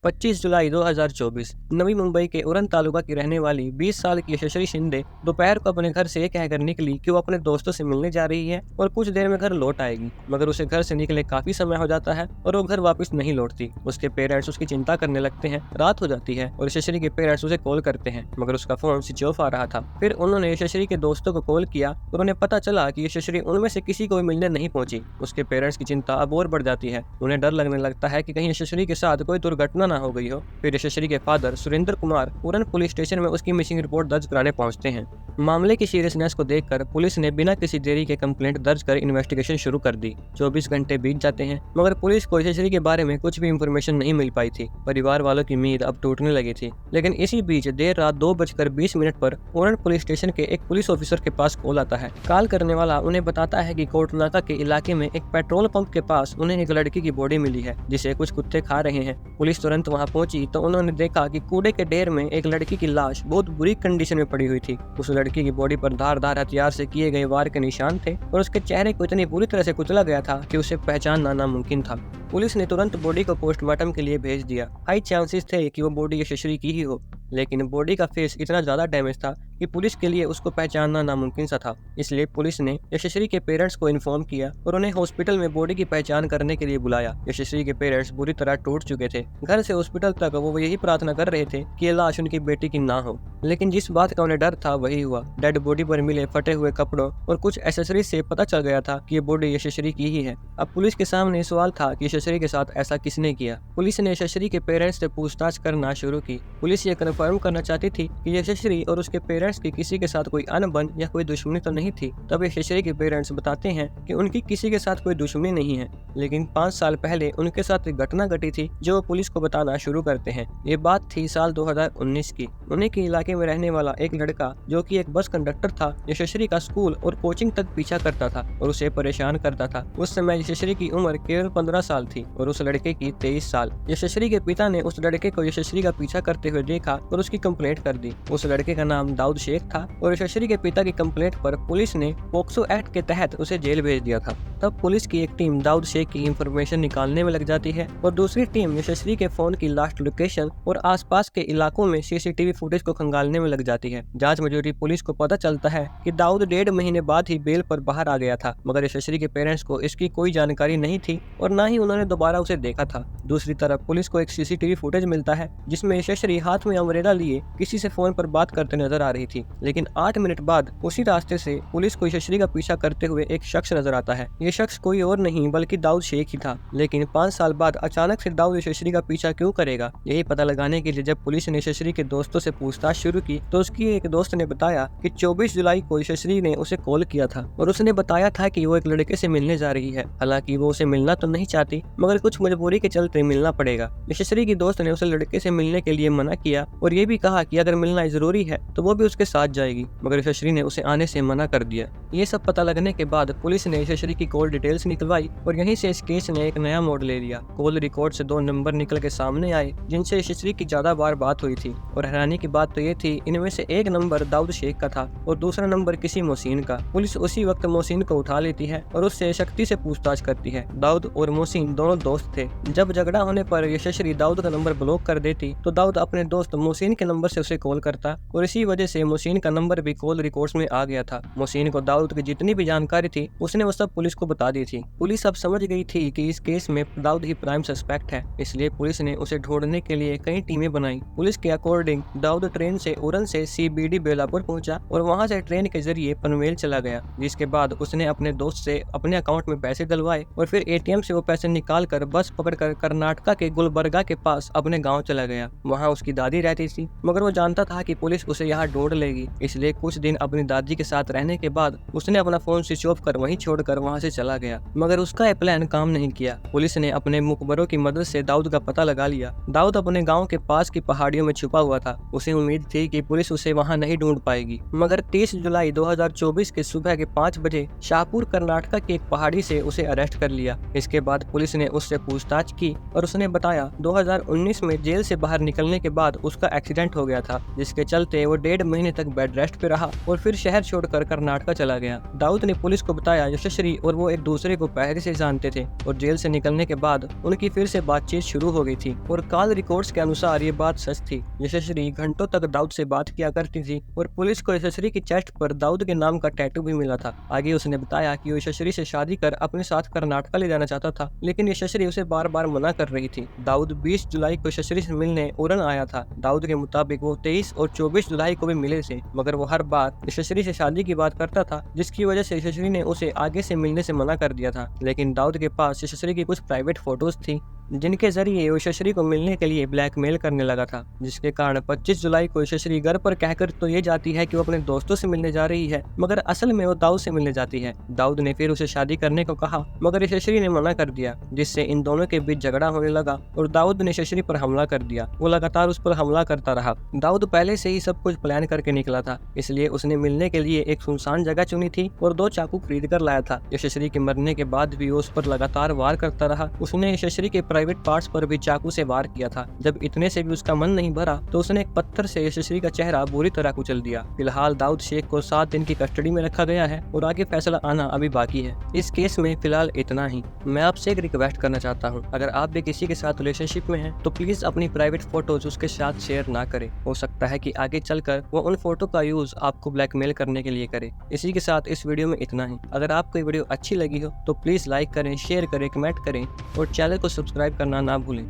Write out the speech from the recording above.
25 जुलाई 2024 नवी मुंबई के उरण तालुका की रहने वाली 20 साल की यशस्वी शिंदे दोपहर को अपने घर से ये कहकर निकली कि वो अपने दोस्तों से मिलने जा रही है और कुछ देर में घर लौट आएगी। मगर उसे घर से निकले काफी समय हो जाता है और वो घर वापस नहीं लौटती। उसके पेरेंट्स उसकी चिंता करने लगते हैं। रात हो जाती है और यशस्वी के पेरेंट्स उसे कॉल करते हैं, मगर उसका फोन स्विच ऑफ आ रहा था। फिर उन्होंने यशस्वी के दोस्तों को कॉल किया और उन्हें पता चला कि यशस्वी उनमें से किसी को भी मिलने नहीं पहुंची। उसके पेरेंट्स की चिंता अब और बढ़ जाती है। उन्हें डर लगने लगता है कि कहीं यशस्वी के साथ कोई दुर्घटना ना हो गई हो। फिर यशस्वी के father Surendra Kumar Uran police station में उसकी मिसिंग रिपोर्ट दर्ज कराने पहुंचते हैं। मामले की सीरियसनेस को देखकर पुलिस ने बिना किसी देरी के कंप्लेंट दर्ज कर इन्वेस्टिगेशन शुरू कर दी। 24 घंटे बीत जाते हैं, मगर पुलिस को यशस्वी के बारे में कुछ भी इंफॉर्मेशन नहीं मिल पाई थी। परिवार वालों की उम्मीद अब टूटने लगी थी। लेकिन इसी बीच देर रात 2:20 पर उरण पुलिस स्टेशन के एक पुलिस ऑफिसर के पास कॉल आता है। कॉल करने वाला उन्हें बताता है कि कोटनाका के इलाके में एक पेट्रोल पंप के पास उन्हें एक लड़की की बॉडी मिली है, जिसे कुछ कुत्ते खा रहे हैं। पुलिस तुरंत वहां पहुंची तो उन्होंने देखा कि कूड़े के ढेर में एक लड़की की लाश बहुत बुरी कंडीशन में पड़ी हुई थी। उस लड़की की बॉडी पर धारदार हथियार से किए गए वार के निशान थे और उसके चेहरे को इतनी बुरी तरह से कुचला गया था कि उसे पहचानना नामुमकिन था। पुलिस ने तुरंत बॉडी को पोस्टमार्टम के लिए भेज दिया। हाई चांसेस थे कि वो बॉडी यशस्वी की ही हो, लेकिन बॉडी का फेस इतना ज्यादा डैमेज था कि पुलिस के लिए उसको पहचानना नामुमकिन सा था। इसलिए पुलिस ने यशस्वी के पेरेंट्स को इन्फॉर्म किया और उन्हें हॉस्पिटल में बॉडी की पहचान करने के लिए बुलाया। यशस्वी के पेरेंट्स बुरी तरह टूट चुके थे। घर से हॉस्पिटल तक वो यही प्रार्थना कर रहे थे कि ये लाश उनकी बेटी की ना हो, लेकिन जिस बात का उन्हें डर था वही हुआ। डेड बॉडी पर मिले फटे हुए कपड़ों और कुछ एसेसरीज से पता चल गया था कि ये बॉडी यशस्वी की ही है। अब पुलिस के सामने सवाल था कि यशस्वी के साथ ऐसा किसने किया। पुलिस ने यशस्वी के पेरेंट्स से पूछताछ करना शुरू की। पुलिस ये कन्फर्म करना चाहती थी कि यशस्वी और उसके पेरेंट्स की किसी के साथ कोई अनबन या कोई दुश्मनी तो नहीं थी। तब यशस्वी के पेरेंट्स बताते हैं कि उनकी किसी के साथ कोई दुश्मनी नहीं है, लेकिन 5 साल पहले उनके साथ एक घटना घटी थी जो पुलिस को बताना शुरू करते हैं। ये बात थी साल 2019 की। उन्हीं के इलाके में रहने वाला एक लड़का जो कि एक बस कंडक्टर था, यशस्वी का स्कूल और कोचिंग तक पीछा करता था और उसे परेशान करता था। उस समय यशस्वी की उम्र केवल 15 साल थी और उस लड़के की 23 साल। यशस्वी के पिता ने उस लड़के को यशस्वी का पीछा करते हुए देखा और उसकी कंप्लेंट कर दी। उस लड़के का नाम दाऊद शेख था और यशस्वी के पिता की कंप्लेंट पर पुलिस ने पोक्सो एक्ट के तहत उसे जेल भेज दिया था। तब पुलिस की एक टीम दाऊद शेख की इंफॉर्मेशन निकालने में लग जाती है और दूसरी टीम यशस्वी के फोन की लास्ट लोकेशन और आसपास के इलाकों में सीसीटीवी फुटेज को खंगालने में लग जाती है। जांच में जुटी पुलिस को पता चलता है कि दाऊद 1.5 महीने बाद ही बेल पर बाहर आ गया था, मगर यशस्वी के पेरेंट्स को इसकी कोई जानकारी नहीं थी और न ही उन्होंने दोबारा उसे देखा था। दूसरी तरफ पुलिस को एक सीसीटीवी फुटेज मिलता है जिसमें यशस्वी हाथ में अम्ब्रेला लिए किसी से फोन पर बात करते नजर आ रही थी। लेकिन 8 मिनट बाद उसी रास्ते से पुलिस को यशस्वी का पीछा करते हुए एक शख्स नजर आता है। ये शख्स कोई और नहीं बल्कि दाऊद शेख ही था। लेकिन 5 साल बाद अचानक से दाऊद यशस्वी का पीछा क्यों करेगा, यही पता लगाने के लिए जब पुलिस ने यशस्वी के दोस्तों से पूछताछ शुरू की तो उसकी एक दोस्त ने बताया कि 24 जुलाई को यशस्वी ने उसे कॉल किया था और उसने बताया था कि वो एक लड़के से मिलने जा रही है। हालांकि वो उसे मिलना तो नहीं चाहती, मगर कुछ मजबूरी के चलते मिलना पड़ेगा। यशस्वी की दोस्त ने उसे लड़के से मिलने के लिए मना किया और ये भी कहा कि अगर मिलना जरूरी है तो वो भी उसके साथ जाएगी, मगर यशस्वी ने उसे आने से मना कर दिया। ये सब पता लगने के बाद पुलिस ने यशस्वी की कॉल डिटेल्स निकलवाई और यहीं से इस केस ने एक नया मोड़ ले लिया। कॉल रिकॉर्ड से 2 नंबर निकल के सामने आए जिनसे यशस्वी की ज्यादा बार बात हुई थी और हैरानी की बात तो ये थी इनमें से एक नंबर दाऊद शेख का था और दूसरा नंबर किसी मोहसिन का। पुलिस उसी वक्त मोहसिन को उठा लेती है और उससे सख्ती से पूछताछ करती है। दाऊद और मोहसिन दोनों दोस्त थे। जब झगड़ा होने पर यशस्वी दाऊद का नंबर ब्लॉक कर देती तो दाऊद अपने दोस्त मोहसिन के नंबर से उसे कॉल करता और इसी वजह से मोहसिन का नंबर भी कॉल रिकॉर्ड्स में आ गया था। मोहसिन को दाऊद की जितनी भी जानकारी थी उसने वो सब पुलिस को बता दी थी। पुलिस अब समझ गई थी कि इस केस में दाऊद ही प्राइम सस्पेक्ट है, इसलिए पुलिस ने उसे ढूंढने के लिए कई टीमें बनाई। पुलिस के अकॉर्डिंग दाऊद ट्रेन से उरण से CBD बेलापुर पहुंचा और वहां से ट्रेन के जरिए पनवेल चला गया, जिसके बाद उसने अपने दोस्त से अपने अकाउंट में पैसे डलवाए और फिर ATM से वो पैसे निकाल कर बस पकड़कर कर्नाटका के गुलबर्गा के पास अपने गाँव चला गया। वहाँ उसकी दादी रहती थी, मगर वो जानता था कि पुलिस उसे यहाँ ढूंढ लेगी, इसलिए कुछ दिन अपनी दादी के साथ रहने के बाद उसने अपना फोन स्विच ऑफ कर वहीं छोड़कर वहाँ से चला गया। मगर उसका ये प्लान काम नहीं किया। पुलिस ने अपने मुखबरों की मदद से दाऊद का पता लगा लिया। दाऊद अपने गाँव के पास की पहाड़ियों में छुपा हुआ था। उसे उम्मीद थी कि पुलिस उसे वहाँ नहीं ढूंढ पाएगी, मगर 30 जुलाई 2024 के सुबह के 5 बजे शाहपुर कर्नाटका की एक पहाड़ी से उसे अरेस्ट कर लिया। इसके बाद पुलिस ने उससे पूछताछ की और उसने बताया 2019 में जेल से बाहर निकलने के बाद उसका एक्सीडेंट हो गया था, जिसके चलते वो 1.5 महीने तक बेड रेस्ट पे रहा और फिर शहर छोड़कर कर्नाटक चला गया। दाऊद ने पुलिस को बताया यशस्वी और वो एक दूसरे को पहले से जानते थे और जेल से निकलने के बाद उनकी फिर से बातचीत शुरू हो गई थी और कॉल रिकॉर्ड्स के अनुसार ये बात सच थी। यशस्वी घंटों तक दाऊद से बात किया करती थी और पुलिस को यशस्वी की चेस्ट पर दाऊद के नाम का टैटू भी मिला था। आगे उसने बताया कि वो यशस्वी से शादी कर अपने साथ कर्नाटक ले जाना चाहता था, लेकिन यशस्वी उसे बार बार मना कर रही थी। दाऊद 20 जुलाई को यशस्वी से मिलने उरन आया था। दाऊद के मुताबिक वो 23 और 24 जुलाई को भी मिले थे, मगर वो हर बार यशस्वी से शादी की बात करता था, जिसकी वजह से यशस्वी ने उसे आगे से मिलने से मना कर दिया था। लेकिन दाऊद के पास यशस्वी की कुछ प्राइवेट फोटोज थी, जिनके जरिए वो यशस्वी को मिलने के लिए ब्लैकमेल करने लगा था, जिसके कारण 25 जुलाई को यशस्वी घर पर कहकर तो ये जाती है कि वो अपने दोस्तों से मिलने जा रही है, मगर असल में वो दाऊद से मिलने जाती है। दाऊद ने फिर उसे शादी करने को कहा, मगर यशस्वी ने मना कर दिया, जिससे इन दोनों के बीच झगड़ा होने लगा और दाऊद ने यशस्वी पर हमला कर दिया। वो लगातार उस पर हमला करता रहा। दाऊद पहले से ही सब कुछ प्लान करके निकला था, इसलिए उसने मिलने के लिए एक सुनसान जगह चुनी थी और 2 चाकू खरीद कर लाया था। यशस्वी के मरने के बाद भी वो उस पर लगातार वार करता रहा। उसने यशस्वी के प्राइवेट पार्ट्स पर भी चाकू से वार किया था। जब इतने से भी उसका मन नहीं भरा तो उसने एक पत्थर से यशस्वी का चेहरा बुरी तरह कुचल दिया। फिलहाल दाऊद शेख को 7 दिन की कस्टडी में रखा गया है और आगे फैसला आना अभी बाकी है। इस केस में फिलहाल इतना ही। मैं आपसे एक रिक्वेस्ट करना चाहता हूँ, अगर आप भी किसी के साथ रिलेशनशिप में हैं तो प्लीज अपनी प्राइवेट फोटोज उसके साथ शेयर ना करें। हो सकता है कि आगे चलकर वो उन फोटो का यूज आपको ब्लैकमेल करने के लिए करे। इसी के साथ इस वीडियो में इतना ही। अगर आपको ये वीडियो अच्छी लगी हो तो प्लीज लाइक करें, शेयर करें, कमेंट करें और चैनल को सब्सक्राइब करना ना भूलें।